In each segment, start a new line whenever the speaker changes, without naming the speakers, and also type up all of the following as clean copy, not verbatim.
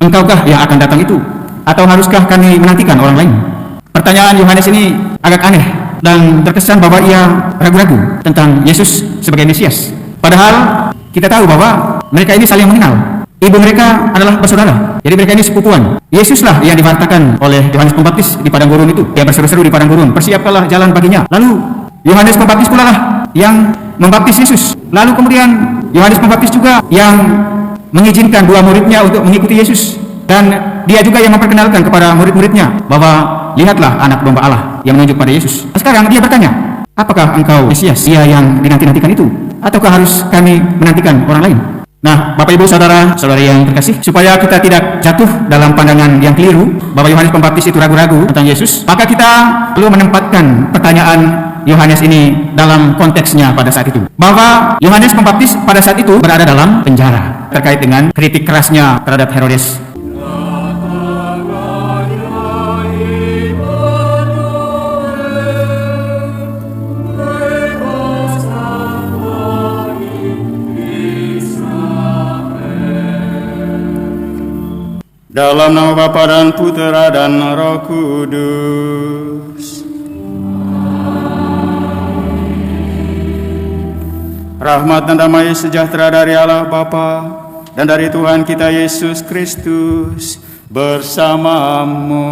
Engkaukah yang akan datang itu? Atau haruskah kami menantikan orang lain? Pertanyaan Yohanes ini agak aneh dan terkesan bahwa ia ragu-ragu tentang Yesus sebagai Mesias. Padahal kita tahu bahwa mereka ini saling mengenal. Ibu mereka adalah bersaudara. Jadi mereka ini sepupuan. Yesuslah yang diwartakan oleh Yohanes Pembaptis di padang gurun itu. Dia berseru-seru di padang gurun, "Persiapkanlah jalan baginya." Lalu Yohanes Pembaptis pula lah yang membaptis Yesus. Lalu kemudian Yohanes Pembaptis juga yang mengizinkan dua muridnya untuk mengikuti Yesus. Dan dia juga yang memperkenalkan kepada murid-muridnya bahwa lihatlah anak domba Allah yang menunjuk pada Yesus. Sekarang dia bertanya, apakah engkau Mesias, dia yang dinanti-nantikan itu? Ataukah harus kami menantikan orang lain? Nah, Bapak Ibu Saudara-saudari yang terkasih, supaya kita tidak jatuh dalam pandangan yang keliru bahwa Yohanes Pembaptis itu ragu-ragu tentang Yesus, maka kita perlu menempatkan pertanyaan Yohanes ini dalam konteksnya pada saat itu. Bahwa Yohanes Pembaptis pada saat itu berada dalam penjara terkait dengan kritik kerasnya terhadap Herodes.
Dalam nama Bapa dan Putera dan Roh Kudus. Rahmat dan damai sejahtera dari Allah Bapa dan dari Tuhan kita Yesus Kristus bersamamu.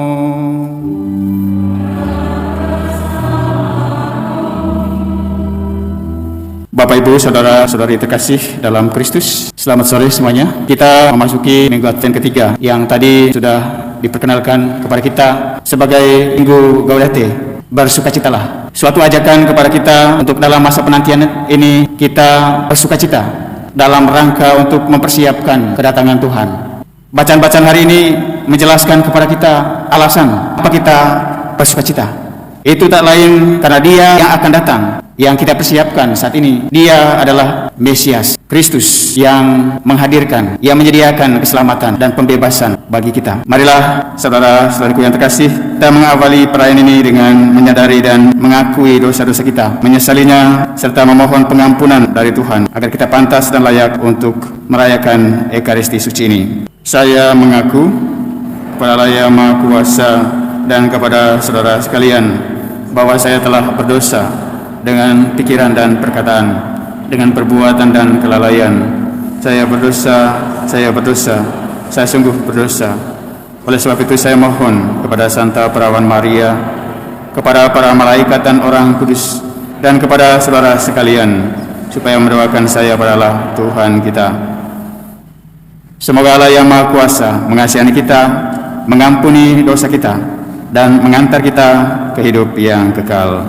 Bapak Ibu Saudara-saudari terkasih dalam Kristus, selamat sore semuanya. Kita memasuki minggu Advent ketiga yang tadi sudah diperkenalkan kepada kita sebagai Minggu Gaudete, bersukacitalah. Suatu ajakan kepada kita untuk dalam masa penantian ini kita bersukacita dalam rangka untuk mempersiapkan kedatangan Tuhan. Bacaan-bacaan hari ini menjelaskan kepada kita alasan apa kita bersukacita. Itu tak lain karena Dia yang akan datang, yang kita persiapkan saat ini. Dia adalah Mesias, Kristus yang menghadirkan, yang menyediakan keselamatan dan pembebasan bagi kita. Marilah saudara-saudariku yang terkasih, kita mengawali perayaan ini dengan menyadari dan mengakui dosa-dosa kita, menyesalinya serta memohon pengampunan dari Tuhan agar kita pantas dan layak untuk merayakan Ekaristi suci ini. Saya mengaku kepada Allah Yang Maha Kuasa dan kepada saudara sekalian bahwa saya telah berdosa dengan pikiran dan perkataan, dengan perbuatan dan kelalaian. Saya berdosa, saya sungguh berdosa. Oleh sebab itu saya mohon kepada Santa Perawan Maria, kepada para malaikat dan orang kudus, dan kepada saudara sekalian, supaya mendoakan saya pada Allah Tuhan kita. Semoga Allah Yang Maha Kuasa mengasihi kita, mengampuni dosa kita, dan mengantar kita ke hidup yang kekal.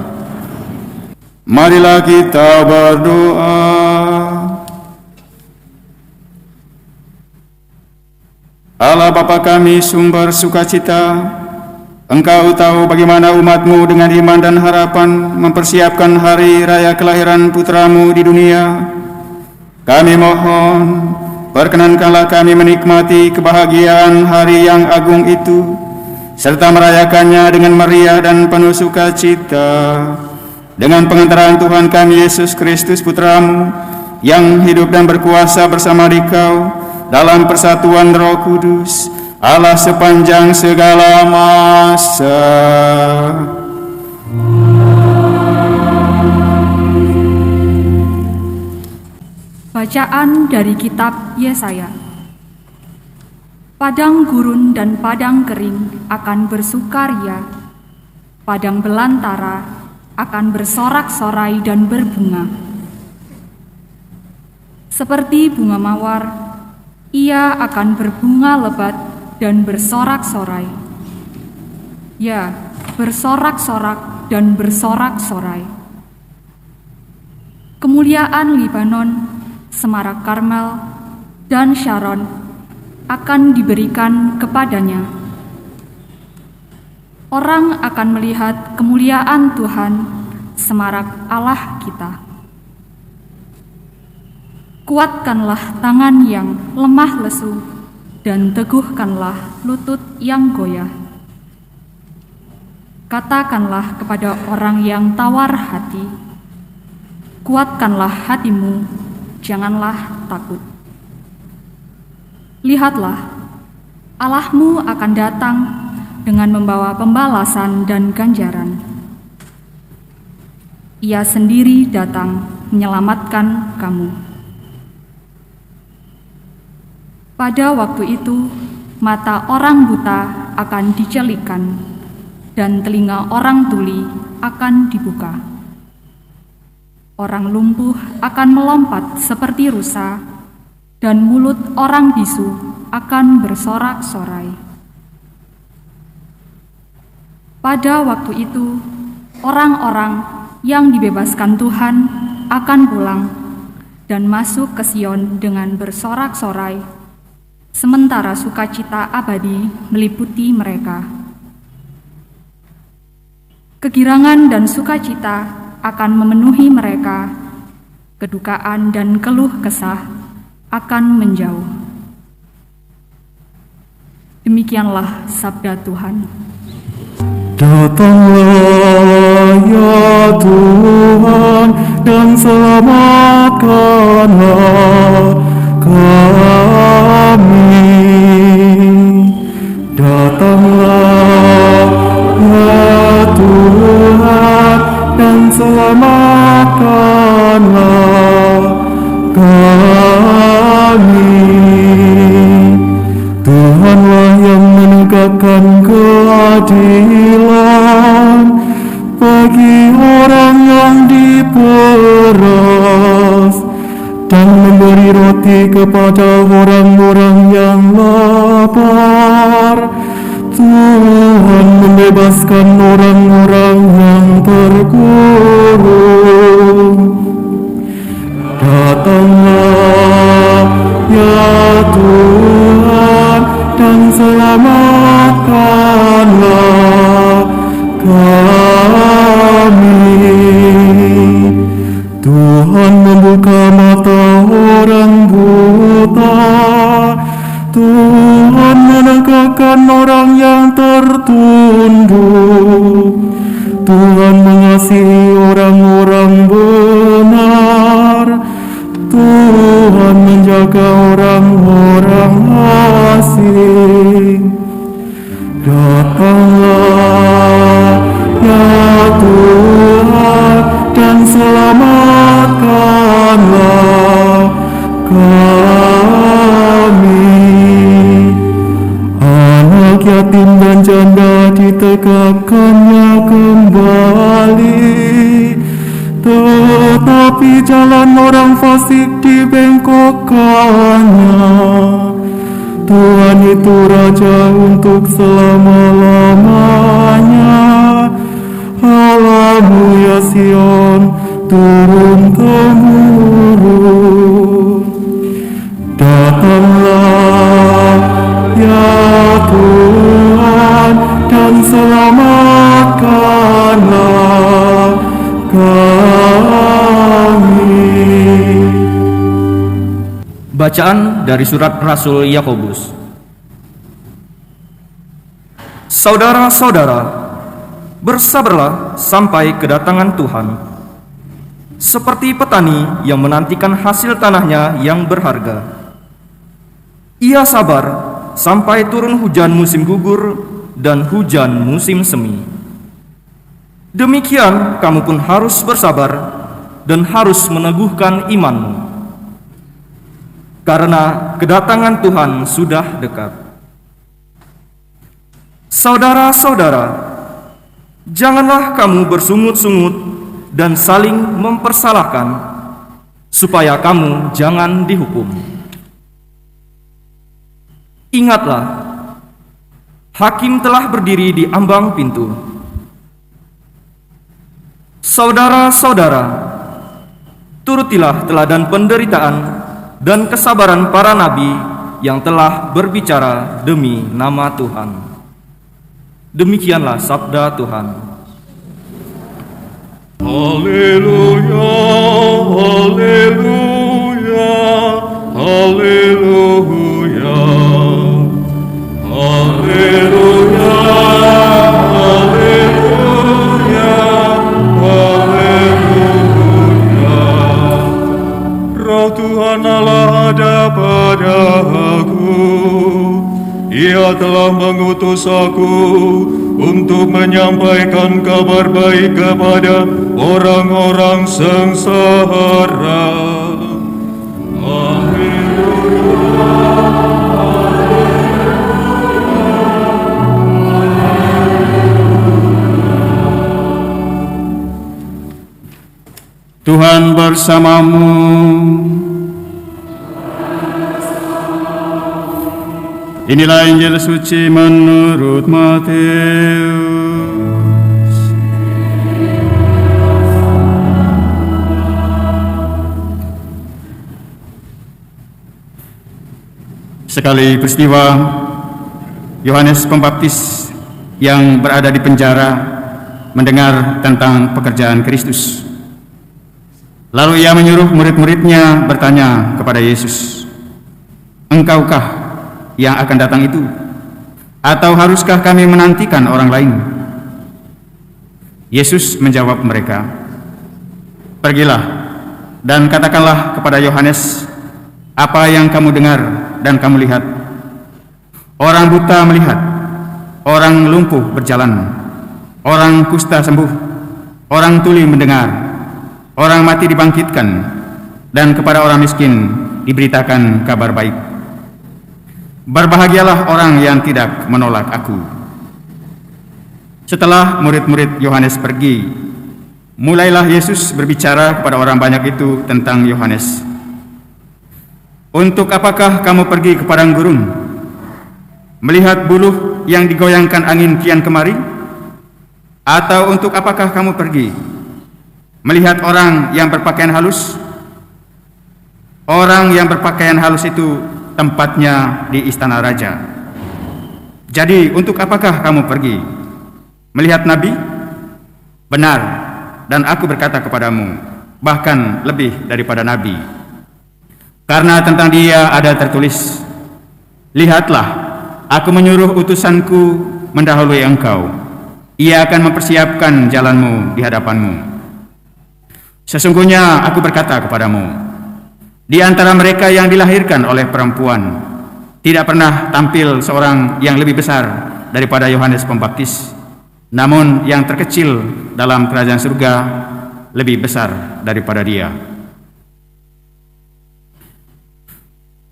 Marilah kita berdoa. Allah Bapa kami, sumber sukacita, Engkau tahu bagaimana umat-Mu dengan iman dan harapan mempersiapkan hari raya kelahiran putra-Mu di dunia. Kami mohon, perkenankanlah kami menikmati kebahagiaan hari yang agung itu, serta merayakannya dengan meriah dan penuh sukacita, dengan pengantaran Tuhan kami Yesus Kristus Putra-Mu, yang hidup dan berkuasa bersama Dikau dalam persatuan Roh Kudus, Allah sepanjang segala masa.
Bacaan dari kitab Yesaya. Padang gurun dan padang kering akan bersukaria, padang belantara akan bersorak-sorai dan berbunga. Seperti bunga mawar, ia akan berbunga lebat dan bersorak-sorai. Ya, bersorak-sorak dan bersorak-sorai. Kemuliaan Libanon, semarak Karmel, dan Sharon akan diberikan kepadanya. Orang akan melihat kemuliaan Tuhan, semarak Allah kita. Kuatkanlah tangan yang lemah lesu, dan teguhkanlah lutut yang goyah. Katakanlah kepada orang yang tawar hati, kuatkanlah hatimu, janganlah takut. Lihatlah, Allahmu akan datang dengan membawa pembalasan dan ganjaran. Ia sendiri datang menyelamatkan kamu. Pada waktu itu, mata orang buta akan dicelikkan, dan telinga orang tuli akan dibuka. Orang lumpuh akan melompat seperti rusa, dan mulut orang bisu akan bersorak-sorai. Pada waktu itu, orang-orang yang dibebaskan Tuhan akan pulang dan masuk ke Sion dengan bersorak-sorai, sementara sukacita abadi meliputi mereka. Kegirangan dan sukacita akan memenuhi mereka, kedukaan dan keluh kesah akan menjauh. Demikianlah sabda Tuhan.
Datanglah ya Tuhan dan selamatkanlah kami. Datanglah ya Tuhan dan selamatkanlah kami. Tuhanlah yang menegakkan keadilan bagi orang yang diperas dan memberi roti kepada orang-orang yang lapar. Tuhan membebaskan orang-orang yang terkurung. Datanglah ya Tuhan dan selamatkanlah kami. Tuhan membuka mata orang buta. Tuhan menegakkan orang yang tertunduk. Tuhan mengasihi orang-orang benar. Tuhan menjaga orang-orang asing. Datanglah ya Tuhan dan selamatkanlah kami. Anak yatim dan janda ditegakkannya kembali, tetapi jalan orang fasik dibengkokkannya. Tuhan itu Raja untuk selama-lamanya. Allahmu ya Sion, turun-temurun. Datanglah ya Tuhan dan selamatkanlah kami.
Bacaan dari surat Rasul Yakobus. Saudara-saudara, bersabarlah sampai kedatangan Tuhan. Seperti petani yang menantikan hasil tanahnya yang berharga. Ia sabar sampai turun hujan musim gugur dan hujan musim semi. Demikian kamu pun harus bersabar dan harus meneguhkan imanmu, karena kedatangan Tuhan sudah dekat. Saudara-saudara, janganlah kamu bersungut-sungut dan saling mempersalahkan, supaya kamu jangan dihukum. Ingatlah, hakim telah berdiri di ambang pintu. Saudara-saudara, turutilah teladan penderitaan dan kesabaran para nabi yang telah berbicara demi nama Tuhan. Demikianlah sabda Tuhan.
Haleluya, haleluya, haleluya, haleluya, haleluya, haleluya. Roh Tuhan Allah ada padaku, Ia Ia telah mengutus aku untuk menyampaikan kabar baik kepada orang-orang sengsara.
Tuhan bersamamu. Inilah Injil suci menurut Matius. Sekali peristiwa, Yohanes Pembaptis yang berada di penjara mendengar tentang pekerjaan Kristus. Lalu ia menyuruh murid-muridnya bertanya kepada Yesus, "Engkaukah yang akan datang itu? Atau haruskah kami menantikan orang lain?" Yesus menjawab mereka, "Pergilah dan katakanlah kepada Yohanes apa yang kamu dengar dan kamu lihat. Orang buta melihat, orang lumpuh berjalan, orang kusta sembuh, orang tuli mendengar, orang mati dibangkitkan, dan kepada orang miskin diberitakan kabar baik. Berbahagialah orang yang tidak menolak aku." Setelah murid-murid Yohanes pergi, mulailah Yesus berbicara kepada orang banyak itu tentang Yohanes. "Untuk apakah kamu pergi ke padang gurun, melihat buluh yang digoyangkan angin kian kemari? Atau untuk apakah kamu pergi melihat orang yang berpakaian halus? Orang yang berpakaian halus itu tempatnya di istana raja. Jadi untuk apakah kamu pergi? Melihat nabi? Benar, dan aku berkata kepadamu, bahkan lebih daripada nabi. Karena tentang dia ada tertulis, 'Lihatlah, aku menyuruh utusanku mendahului engkau. Ia akan mempersiapkan jalanmu di hadapanmu.' Sesungguhnya aku berkata kepadamu, di antara mereka yang dilahirkan oleh perempuan, tidak pernah tampil seorang yang lebih besar daripada Yohanes Pembaptis, namun yang terkecil dalam kerajaan surga lebih besar daripada dia."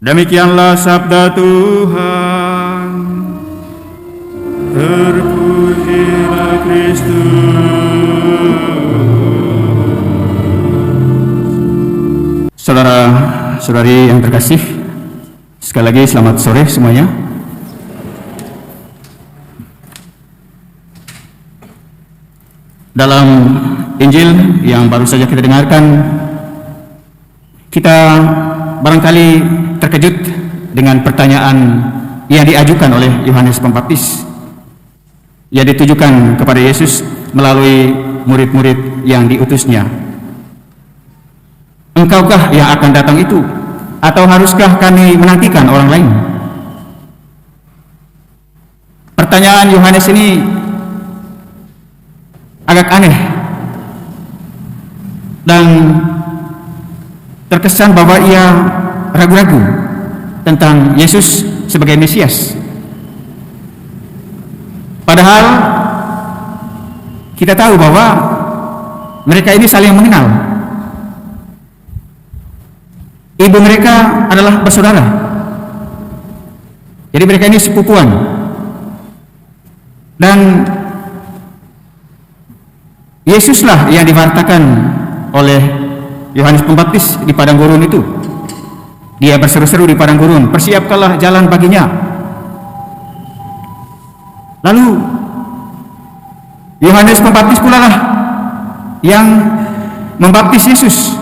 Demikianlah sabda Tuhan. Terpujilah Kristus. Saudara-saudari yang terkasih, sekali lagi selamat sore semuanya. Dalam Injil yang baru saja kita dengarkan, kita barangkali terkejut dengan pertanyaan yang diajukan oleh Yohanes Pembaptis, yang ditujukan kepada Yesus melalui murid-murid yang diutusnya. "Engkaukah yang akan datang itu? Atau haruskah kami menantikan orang lain?" Pertanyaan Yohanes ini agak aneh dan terkesan bahwa ia ragu-ragu tentang Yesus sebagai Mesias. Padahal kita tahu bahwa mereka ini saling mengenal. Ibu mereka adalah bersaudara. Jadi mereka ini sepupuan. Dan Yesuslah yang diwartakan oleh Yohanes Pembaptis di padang gurun itu. Dia berseru-seru di padang gurun, "Persiapkanlah jalan baginya." Lalu Yohanes Pembaptis pula lah yang membaptis Yesus.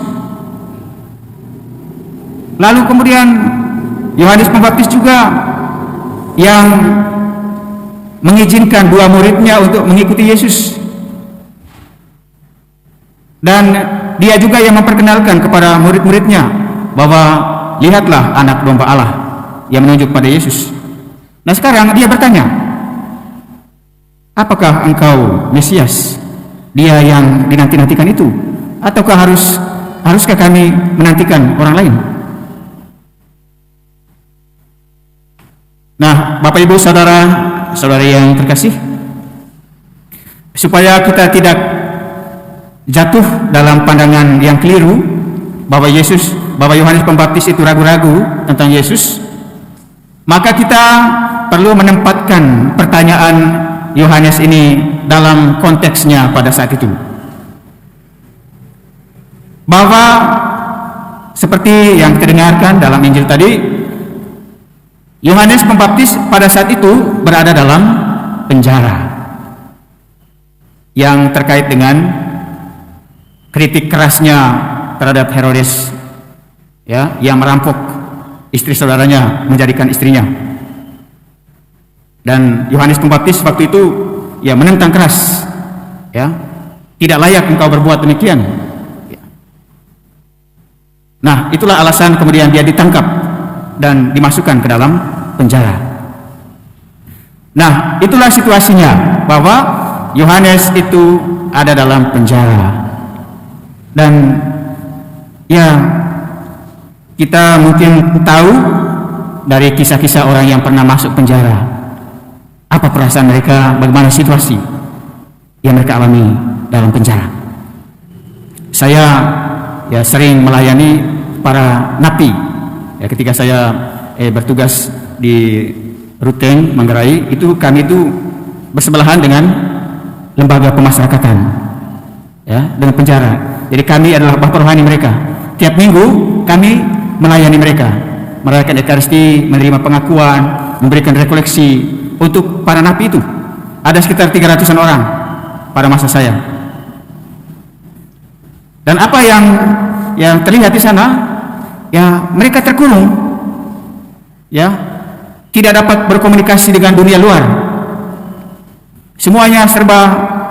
Lalu kemudian Yohanes Pembaptis juga yang mengizinkan dua muridnya untuk mengikuti Yesus. Dan dia juga yang memperkenalkan kepada murid-muridnya bahwa lihatlah anak domba Allah, yang menunjuk pada Yesus. Nah sekarang dia bertanya, "Apakah engkau Mesias, dia yang dinanti-nantikan itu? Ataukah haruskah kami menantikan orang lain?"
Nah, Bapak Ibu saudara-saudari yang terkasih, supaya kita tidak jatuh dalam pandangan yang keliru bahwa Yohanes Pembaptis itu ragu-ragu tentang Yesus, maka kita perlu menempatkan pertanyaan Yohanes ini dalam konteksnya pada saat itu. Bahwa seperti yang kita dengarkan dalam Injil tadi, Yohanes Pembaptis pada saat itu berada dalam penjara yang terkait dengan kritik kerasnya terhadap Herodes, ya, yang merampok istri saudaranya menjadikan istrinya. Dan Yohanes Pembaptis waktu itu ya menentang keras, ya, tidak layak engkau berbuat demikian. Nah, itulah alasan kemudian dia ditangkap dan dimasukkan ke dalam penjara. Nah, itulah situasinya bahwa Yohanes itu ada dalam penjara. Dan ya, kita mungkin tahu dari kisah-kisah orang yang pernah masuk penjara, apa perasaan mereka, bagaimana situasi yang mereka alami dalam penjara. Saya ya sering melayani para napi. Ya, ketika saya bertugas di Ruteng, Manggarai, itu kami itu bersebelahan dengan lembaga pemasyarakatan, ya, dengan penjara. Jadi kami adalah bapak rohani mereka. Tiap minggu kami melayani mereka, merayakan Ekaristi, menerima pengakuan, memberikan rekoleksi untuk para napi itu. Ada sekitar 300-an orang pada masa saya. Dan apa yang terlihat di sana, ya, mereka terkurung, ya, tidak dapat berkomunikasi dengan dunia luar. Semuanya serba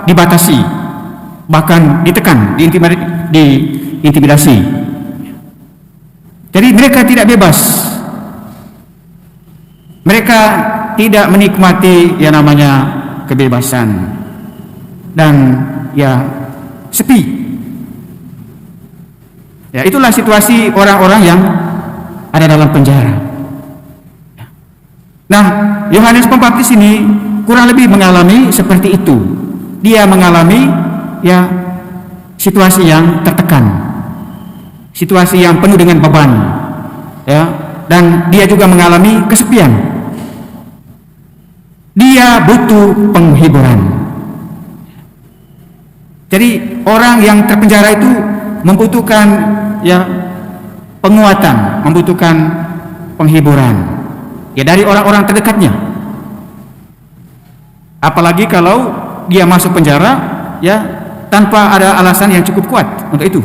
dibatasi, bahkan ditekan, diintimidasi. Jadi mereka tidak bebas. Mereka tidak menikmati yang namanya kebebasan. Dan ya, sepi. Ya, itulah situasi orang-orang yang ada dalam penjara. Nah, Yohanes Pembaptis ini kurang lebih mengalami seperti itu. Dia mengalami ya situasi yang tertekan, situasi yang penuh dengan beban, ya, dan dia juga mengalami kesepian. Dia butuh penghiburan. Jadi orang yang terpenjara itu membutuhkan ya penguatan, membutuhkan penghiburan, ya, dari orang-orang terdekatnya. Apalagi kalau dia masuk penjara, ya, tanpa ada alasan yang cukup kuat untuk itu.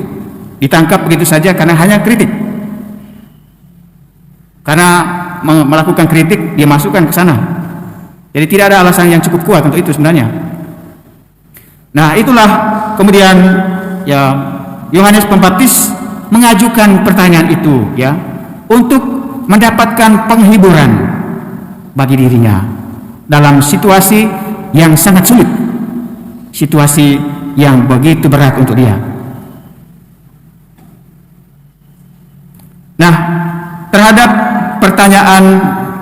Ditangkap begitu saja karena hanya kritik. Karena melakukan kritik, dia masukkan ke sana. Jadi tidak ada alasan yang cukup kuat untuk itu sebenarnya. Nah, itulah kemudian ya Yohanes Pembaptis mengajukan pertanyaan itu, ya, untuk mendapatkan penghiburan bagi dirinya dalam situasi yang sangat sulit, situasi yang begitu berat untuk dia. Nah, terhadap pertanyaan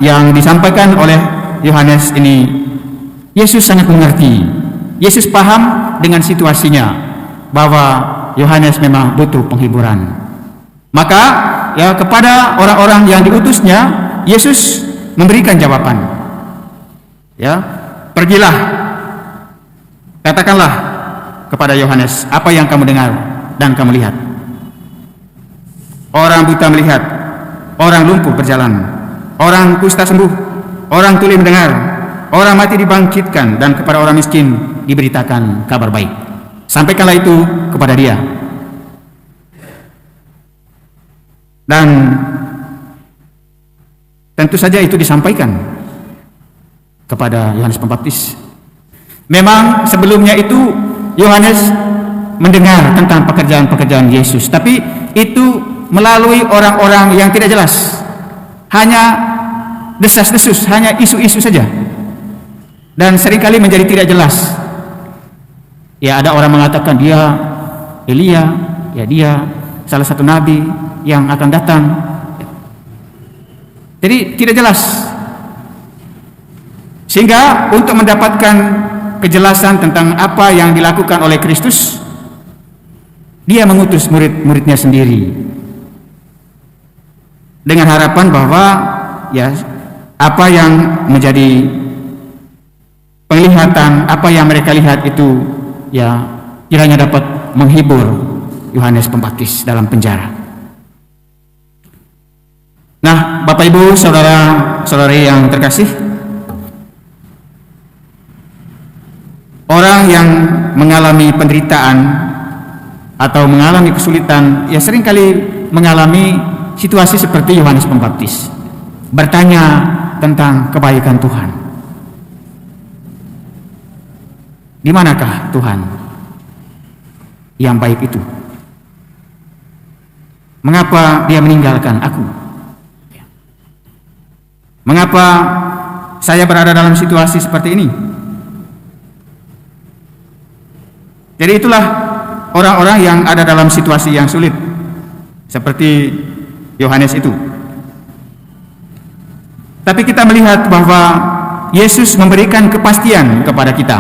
yang disampaikan oleh Yohanes ini, Yesus sangat mengerti. Yesus paham dengan situasinya bahwa Yohanes memang butuh penghiburan. Maka ya kepada orang-orang yang diutusnya, Yesus memberikan jawaban. Ya, pergilah, katakanlah kepada Yohanes apa yang kamu dengar dan kamu lihat. Orang buta melihat, orang lumpuh berjalan, orang kusta sembuh, orang tuli mendengar, orang mati dibangkitkan, dan kepada orang miskin diberitakan kabar baik. Sampaikanlah itu kepada dia. Dan tentu saja itu disampaikan kepada Yohanes Pembaptis. Memang sebelumnya itu Yohanes mendengar tentang pekerjaan-pekerjaan Yesus, tapi itu melalui orang-orang yang tidak jelas, hanya desas-desus, hanya isu-isu saja, dan seringkali menjadi tidak jelas. Ya, ada orang mengatakan dia Elia, ya, dia salah satu nabi yang akan datang. Jadi tidak jelas. Sehingga untuk mendapatkan kejelasan tentang apa yang dilakukan oleh Kristus, dia mengutus murid-muridnya sendiri dengan harapan bahwa ya apa yang menjadi penglihatan, apa yang mereka lihat itu ya kiranya dapat menghibur Yohanes Pembaptis dalam penjara. Nah, Bapak Ibu, saudara-saudari yang terkasih, orang yang mengalami penderitaan atau mengalami kesulitan ya seringkali mengalami situasi seperti Yohanes Pembaptis, bertanya tentang kebaikan Tuhan. Di manakah Tuhan yang baik itu? Mengapa dia meninggalkan aku? Mengapa saya berada dalam situasi seperti ini? Jadi itulah orang-orang yang ada dalam situasi yang sulit, seperti Yohanes itu. Tapi kita melihat bahwa Yesus memberikan kepastian kepada kita,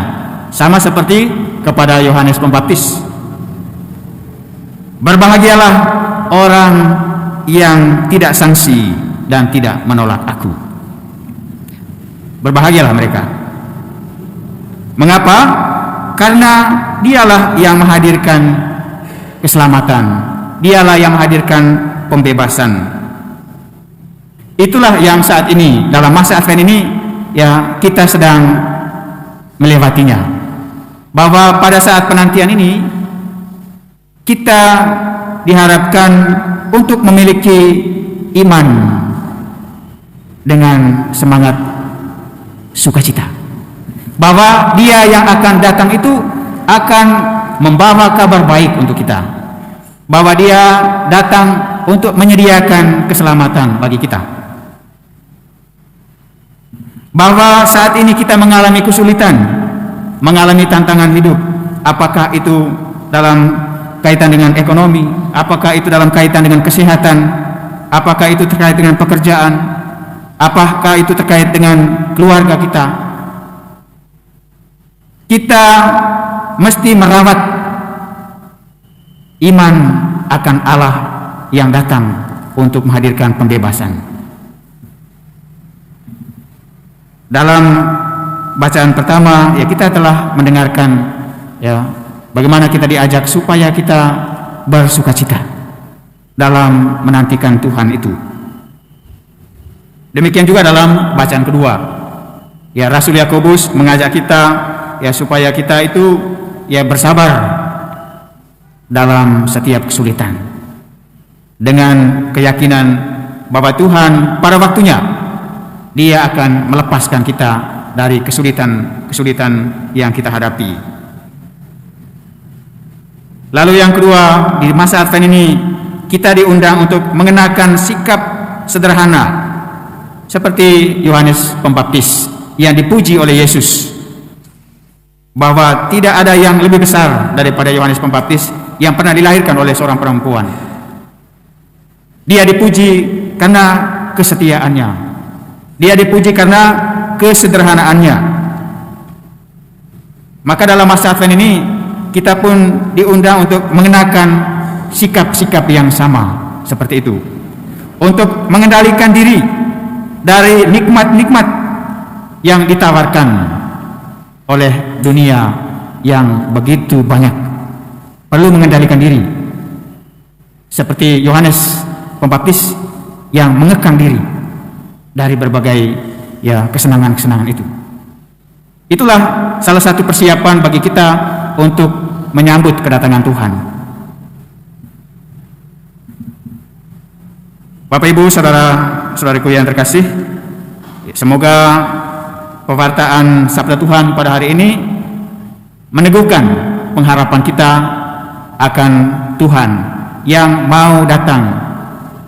sama seperti kepada Yohanes Pembaptis. Berbahagialah orang yang tidak sangsi dan tidak menolak aku. Berbahagialah mereka. Mengapa? Karena dialah yang menghadirkan keselamatan, dialah yang menghadirkan pembebasan. Itulah yang saat ini dalam masa Advent ini ya kita sedang melewatinya. Bahwa pada saat penantian ini kita diharapkan untuk memiliki iman dengan semangat sukacita. Bahwa dia yang akan datang itu akan membawa kabar baik untuk kita. Bahwa dia datang untuk menyediakan keselamatan bagi kita. Bahwa saat ini kita mengalami kesulitan, mengalami tantangan hidup, apakah itu dalam kaitan dengan ekonomi, apakah itu dalam kaitan dengan kesehatan, apakah itu terkait dengan pekerjaan, apakah itu terkait dengan keluarga kita. Kita mesti merawat iman akan Allah yang datang untuk menghadirkan pembebasan. Dalam bacaan pertama ya kita telah mendengarkan ya bagaimana kita diajak supaya kita bersukacita dalam menantikan Tuhan itu. Demikian juga dalam bacaan kedua. Ya Rasul Yakobus mengajak kita ya supaya kita itu ya bersabar dalam setiap kesulitan dengan keyakinan bahwa Tuhan pada waktunya Dia akan melepaskan kita dari kesulitan yang kita hadapi. Lalu yang kedua, di masa Advent ini kita diundang untuk mengenakan sikap sederhana seperti Yohanes Pembaptis yang dipuji oleh Yesus, bahwa tidak ada yang lebih besar daripada Yohanes Pembaptis yang pernah dilahirkan oleh seorang perempuan. Dia dipuji karena kesetiaannya. Dia dipuji karena kesederhanaannya. Maka dalam masa Advent ini kita pun diundang untuk mengenakan sikap-sikap yang sama seperti itu, untuk mengendalikan diri dari nikmat-nikmat yang ditawarkan oleh dunia yang begitu banyak. Perlu mengendalikan diri seperti Yohanes Pembaptis yang mengekang diri dari berbagai ya kesenangan-kesenangan itu. Itulah salah satu persiapan bagi kita untuk menyambut kedatangan Tuhan. Bapak Ibu, saudara-saudariku yang terkasih, semoga pewartaan Sabda Tuhan pada hari ini meneguhkan pengharapan kita akan Tuhan yang mau datang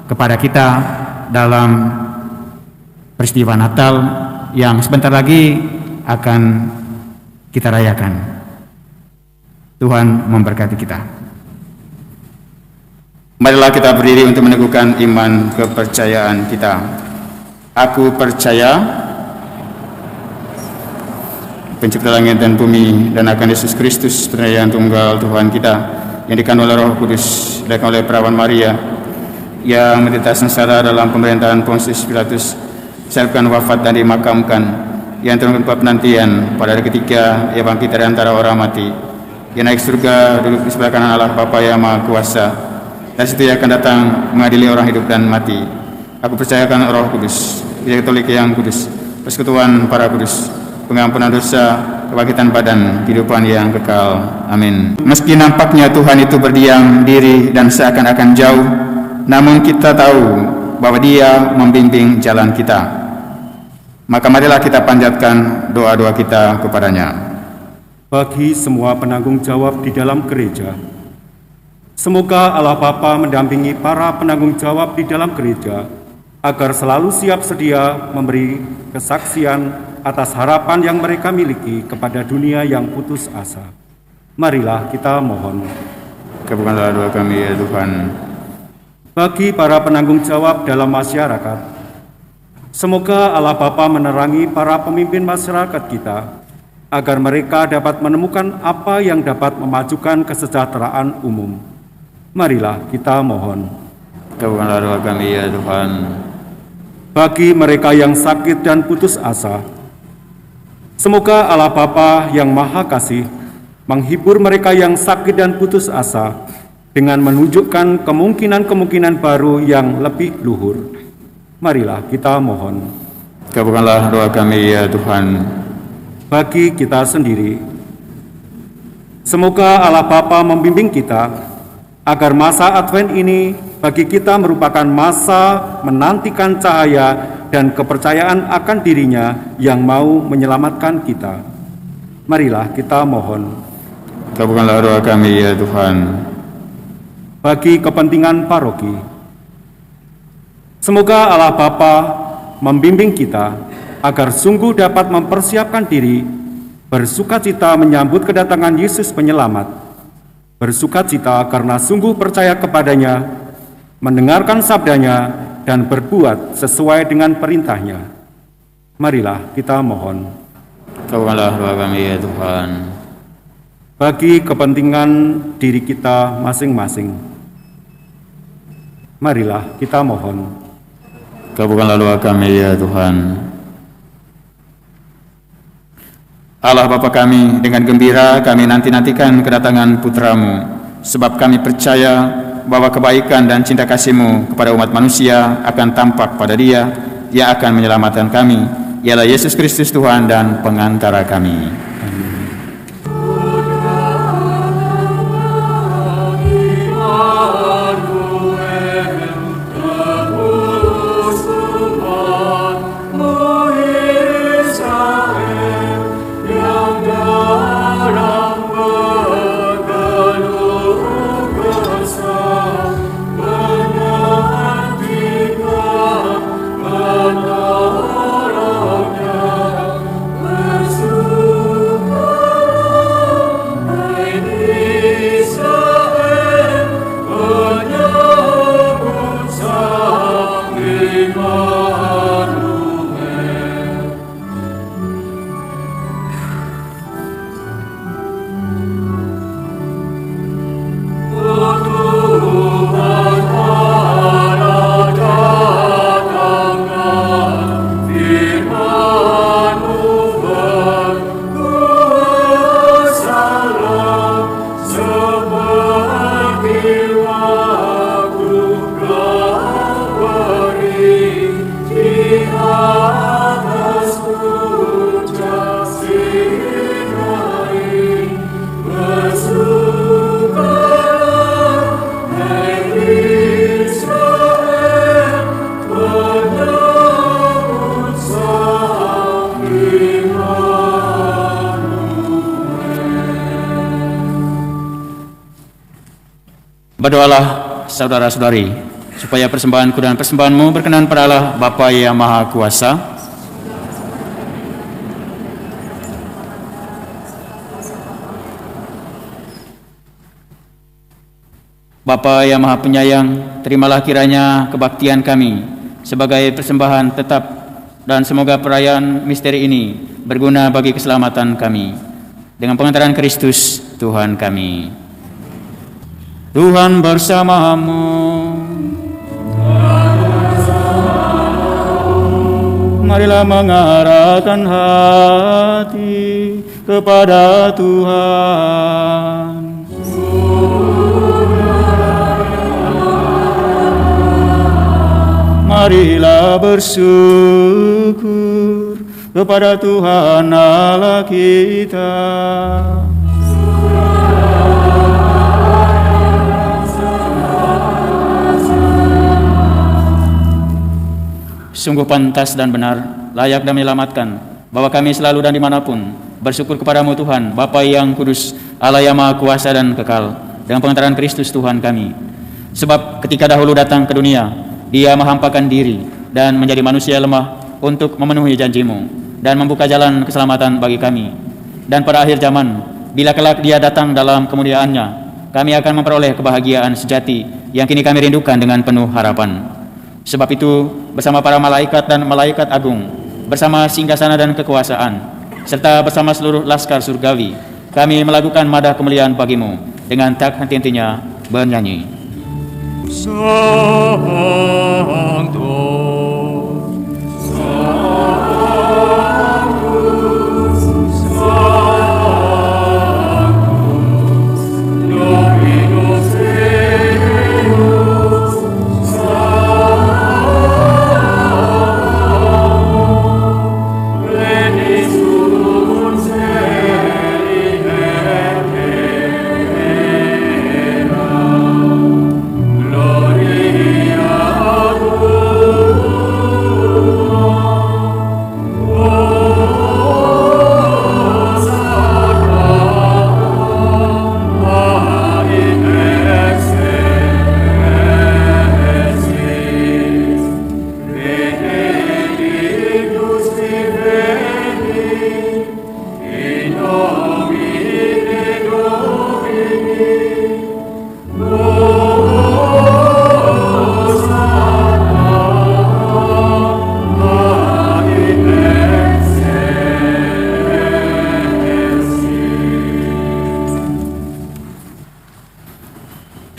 kepada kita dalam peristiwa Natal yang sebentar lagi akan kita rayakan. Tuhan memberkati kita.
Marilah kita berdiri untuk meneguhkan iman kepercayaan kita. Aku percaya pencipta langit dan bumi, dan akan Yesus Kristus, Putra yang tunggal Tuhan kita, yang dikandung oleh Roh Kudus, dilahirkan oleh perawan Maria, yang menderita sengsara dalam pemerintahan Pontius Pilatus, disalibkan, wafat dan dimakamkan, yang turun ke penantian, pada hari ketiga ia bangkit dari antara orang mati, ia naik surga, duduk di sebelah kanan Allah Bapa yang Maha Kuasa, dan situ ia akan datang mengadili orang hidup dan mati. Aku percayakan Roh Kudus, Gereja Katolik yang kudus, persekutuan para kudus, pengampunan dosa, kebangkitan badan, kehidupan yang kekal. Amin. Meski nampaknya Tuhan itu berdiam diri dan seakan-akan jauh, namun kita tahu bahwa Dia membimbing jalan kita. Maka marilah kita panjatkan doa-doa kita kepadanya.
Bagi semua penanggung jawab di dalam gereja, semoga Allah Bapa mendampingi para penanggung jawab di dalam gereja, agar selalu siap sedia memberi kesaksian atas harapan yang mereka miliki kepada dunia yang putus asa. Marilah kita mohon.
Kabulkanlah doa kami ya Tuhan.
Bagi para penanggung jawab dalam masyarakat, semoga Allah Bapa menerangi para pemimpin masyarakat kita, agar mereka dapat menemukan apa yang dapat memajukan kesejahteraan umum. Marilah kita mohon.
Kabulkanlah doa kami ya Tuhan.
Bagi mereka yang sakit dan putus asa, semoga Allah Bapa yang Maha Kasih menghibur mereka yang sakit dan putus asa dengan menunjukkan kemungkinan-kemungkinan baru yang lebih luhur. Marilah kita mohon.
Kabulkanlah doa kami ya Tuhan.
Bagi kita sendiri, semoga Allah Bapa membimbing kita agar masa Advent ini bagi kita merupakan masa menantikan cahaya dan kepercayaan akan dirinya yang mau menyelamatkan kita. Marilah kita mohon.
Kabulkanlah doa kami ya Tuhan.
Bagi kepentingan paroki, semoga Allah Bapa membimbing kita agar sungguh dapat mempersiapkan diri bersukacita menyambut kedatangan Yesus Penyelamat, bersukacita karena sungguh percaya kepadanya, mendengarkan sabdanya, dan berbuat sesuai dengan perintahnya. Marilah kita mohon.
Kabulkanlah doa kami ya Tuhan.
Bagi kepentingan diri kita masing-masing, marilah kita mohon.
Kabulkanlah doa kami ya Tuhan. Allah Bapa kami, dengan gembira kami nanti-nantikan kedatangan Putra-Mu, sebab kami percaya bahwa kebaikan dan cinta kasih-Mu kepada umat manusia akan tampak pada Dia yang akan menyelamatkan kami, ialah Yesus Kristus Tuhan dan pengantara kami. Berdoalah saudara-saudari, supaya persembahanku dan persembahanmu berkenan pada Allah Bapa yang Maha Kuasa. Bapa yang Maha Penyayang, terimalah kiranya kebaktian kami sebagai persembahan tetap dan semoga perayaan misteri ini berguna bagi keselamatan kami. Dengan pengantaran Kristus Tuhan kami. Tuhan bersamamu. Marilah mengarahkan hati kepada Tuhan. Marilah bersyukur kepada Tuhan Allah kita. Sungguh pantas dan benar, layak dan menyelamatkan, bahwa kami selalu dan dimanapun bersyukur kepadamu Tuhan, Bapa yang kudus, Allah yang maha kuasa dan kekal, dengan pengantaran Kristus Tuhan kami. Sebab ketika dahulu datang ke dunia, Dia menghampakan diri dan menjadi manusia lemah untuk memenuhi janjimu dan membuka jalan keselamatan bagi kami. Dan pada akhir zaman, bila kelak Dia datang dalam kemuliaannya, kami akan memperoleh kebahagiaan sejati yang kini kami rindukan dengan penuh harapan. Sebab itu, bersama para malaikat dan malaikat agung, bersama singgasana dan kekuasaan, serta bersama seluruh laskar surgawi, kami melakukan madah kemuliaan bagimu dengan tak henti-hentinya bernyanyi.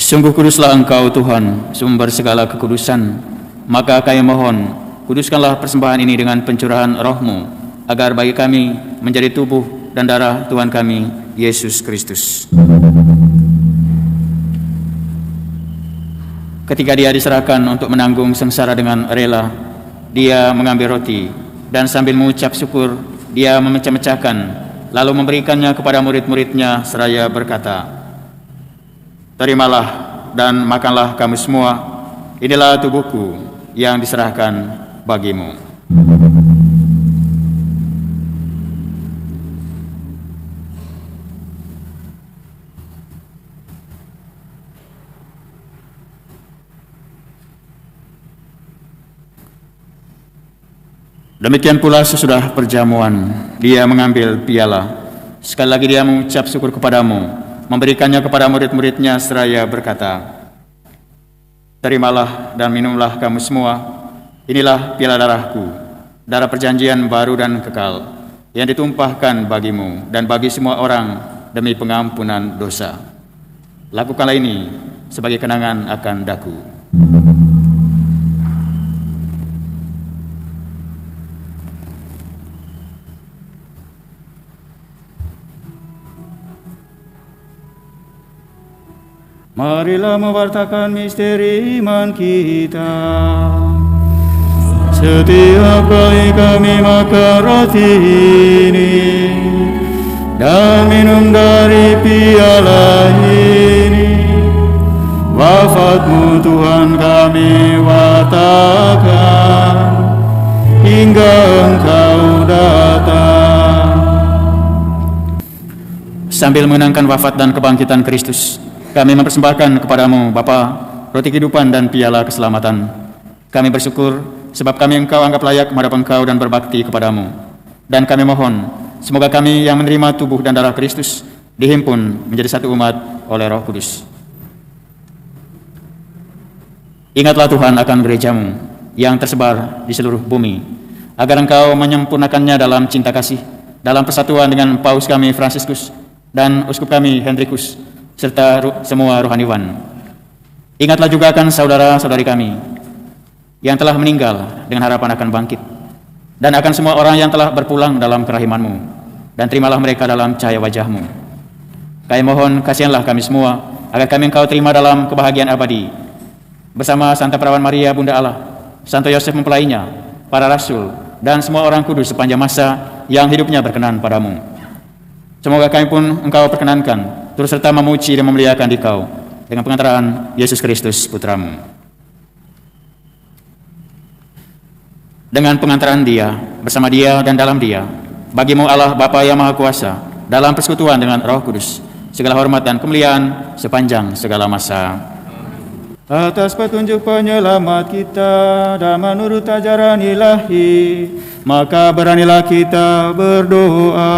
Sungguh kuduslah Engkau Tuhan, sumber segala kekudusan. Maka kami mohon, kuduskanlah persembahan ini dengan pencurahan Roh-Mu, agar bagi kami menjadi tubuh dan darah Tuhan kami, Yesus Kristus. Ketika Dia diserahkan untuk menanggung sengsara dengan rela, Dia mengambil roti, dan sambil mengucap syukur, Dia memecah-mecahkan, lalu memberikannya kepada murid-murid-Nya seraya berkata, "Terimalah dan makanlah kamu semua, inilah tubuhku yang diserahkan bagimu." Demikian pula sesudah perjamuan, Dia mengambil piala. Sekali lagi Dia mengucap syukur kepadamu, memberikannya kepada murid-murid-Nya seraya berkata, "Terimalah dan minumlah kamu semua, inilah piala darahku, darah perjanjian baru dan kekal, yang ditumpahkan bagimu dan bagi semua orang demi pengampunan dosa. Lakukanlah ini sebagai kenangan akan daku." Marilah mewartakan misteri iman kita. Setiap kali kami makan roti ini dan minum dari piala ini, wafat-Mu Tuhan kami wartakan hingga Engkau datang. Sambil mengenangkan wafat dan kebangkitan Kristus, kami mempersembahkan kepadamu, Bapa, roti kehidupan dan piala keselamatan. Kami bersyukur sebab kami Engkau anggap layak menghadap Engkau dan berbakti kepadamu. Dan kami mohon, semoga kami yang menerima tubuh dan darah Kristus dihimpun menjadi satu umat oleh Roh Kudus. Ingatlah Tuhan akan gereja-Mu yang tersebar di seluruh bumi. agar Engkau menyempurnakannya dalam cinta kasih, dalam persatuan dengan Paus kami Fransiskus dan Uskup kami Hendrikus, serta semua rohaniwan. Ingatlah juga akan saudara-saudari kami yang telah meninggal dengan harapan akan bangkit, dan akan semua orang yang telah berpulang dalam kerahiman-Mu, dan terimalah mereka dalam cahaya wajah-Mu. Kami mohon kasihanlah kami semua, agar kami Engkau terima dalam kebahagiaan abadi, bersama Santa Perawan Maria Bunda Allah, Santo Yosef mempelainya, para rasul, dan semua orang kudus sepanjang masa yang hidupnya berkenan padamu. Semoga kami pun Engkau perkenankan turut serta memuji dan memuliakan Dikau dengan pengantaran Yesus Kristus Putramu. Dengan pengantaran Dia, bersama Dia dan dalam Dia, bagimu Allah Bapa yang Maha Kuasa, dalam persekutuan dengan Roh Kudus, segala hormat dan kemuliaan sepanjang segala masa. Atas petunjuk penyelamat kita dan menurut ajaran ilahi, maka beranilah kita berdoa.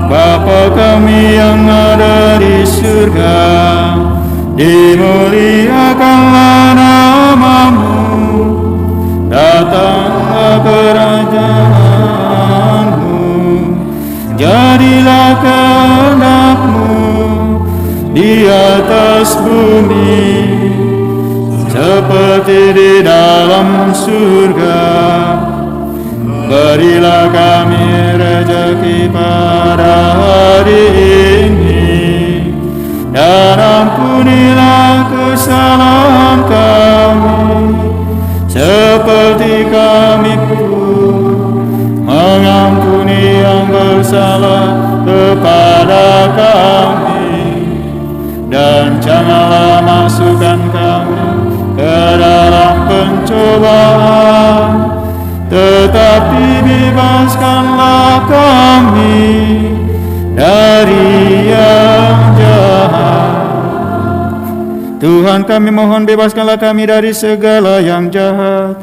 Bapa kami yang ada di surga, dimuliakanlah nama-Mu, datanglah kerajaan-Mu, jadilah kehendak-Mu di atas bumi seperti di dalam surga. Berilah kami rezeki pada hari ini, dan ampunilah kesalahan kami seperti kami pun mengampuni yang bersalah kepada kami. Dan janganlah masukkan kami ke dalam pencobaan, tetapi bebaskanlah kami dari yang jahat. Tuhan kami mohon, bebaskanlah kami dari segala yang jahat.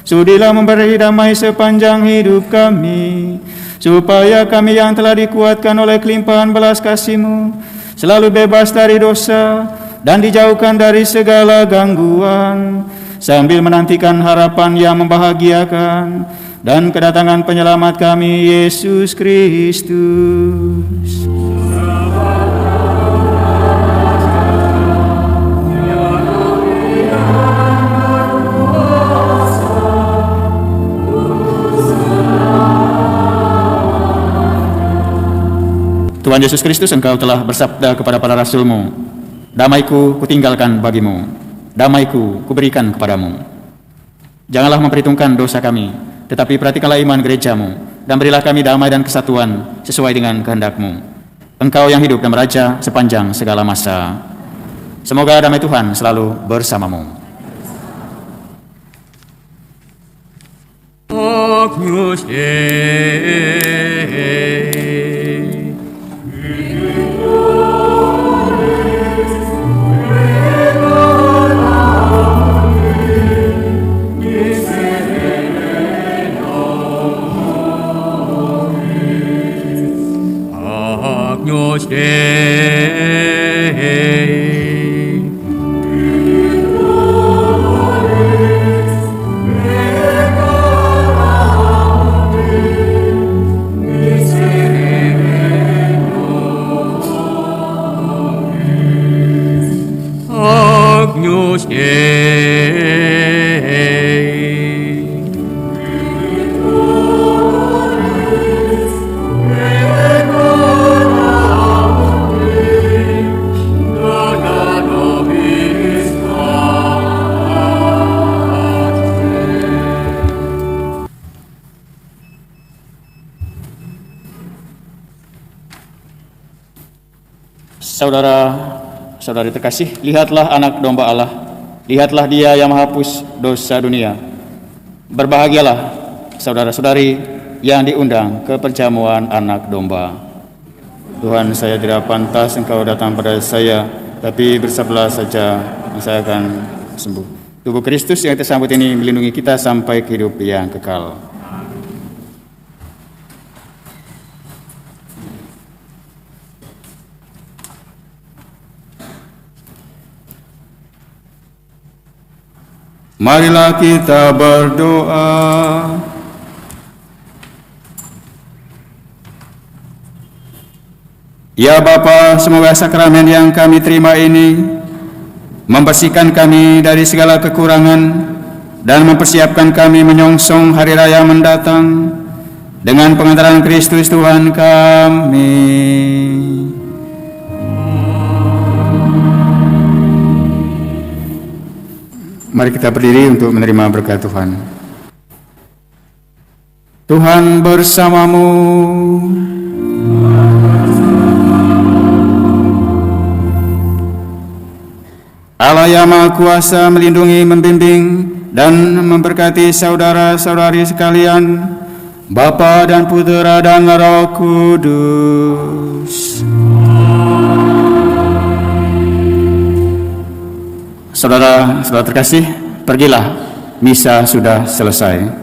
Sudilah memberi damai sepanjang hidup kami, supaya kami yang telah dikuatkan oleh kelimpahan belas kasih-Mu selalu bebas dari dosa dan dijauhkan dari segala gangguan, sambil menantikan harapan yang membahagiakan dan kedatangan penyelamat kami, Yesus Kristus. Tuhan Yesus Kristus, Engkau telah bersabda kepada para rasul-Mu, damai-Ku kutinggalkan bagimu, damai-Ku kuberikan kepadamu. Janganlah memperhitungkan dosa kami, tetapi perhatikanlah iman gereja-Mu, dan berilah kami damai dan kesatuan sesuai dengan kehendak-Mu. Engkau yang hidup dan meraja sepanjang segala masa. Semoga damai Tuhan selalu bersamamu. Agnus Dei. Agnus Dei. Agnus Saudara-saudari terkasih, lihatlah anak domba Allah, lihatlah Dia yang menghapus dosa dunia. Berbahagialah saudara-saudari yang diundang ke perjamuan anak domba. Tuhan, saya tidak pantas Engkau datang pada saya, tapi bersabdalah saja, saya akan sembuh. Tubuh Kristus yang tersambut ini melindungi kita sampai ke hidup yang kekal. Marilah kita berdoa. Ya Bapa, semoga sakramen yang kami terima ini membersihkan kami dari segala kekurangan dan mempersiapkan kami menyongsong hari raya mendatang dengan pengantaran Kristus Tuhan kami. Mari kita berdiri untuk menerima berkat Tuhan. Tuhan bersamamu. Allah yang Maha Kuasa melindungi, membimbing, dan memberkati saudara-saudari sekalian, Bapa dan Putera dan Roh Kudus. Saudara-saudara terkasih, pergilah, misa sudah selesai.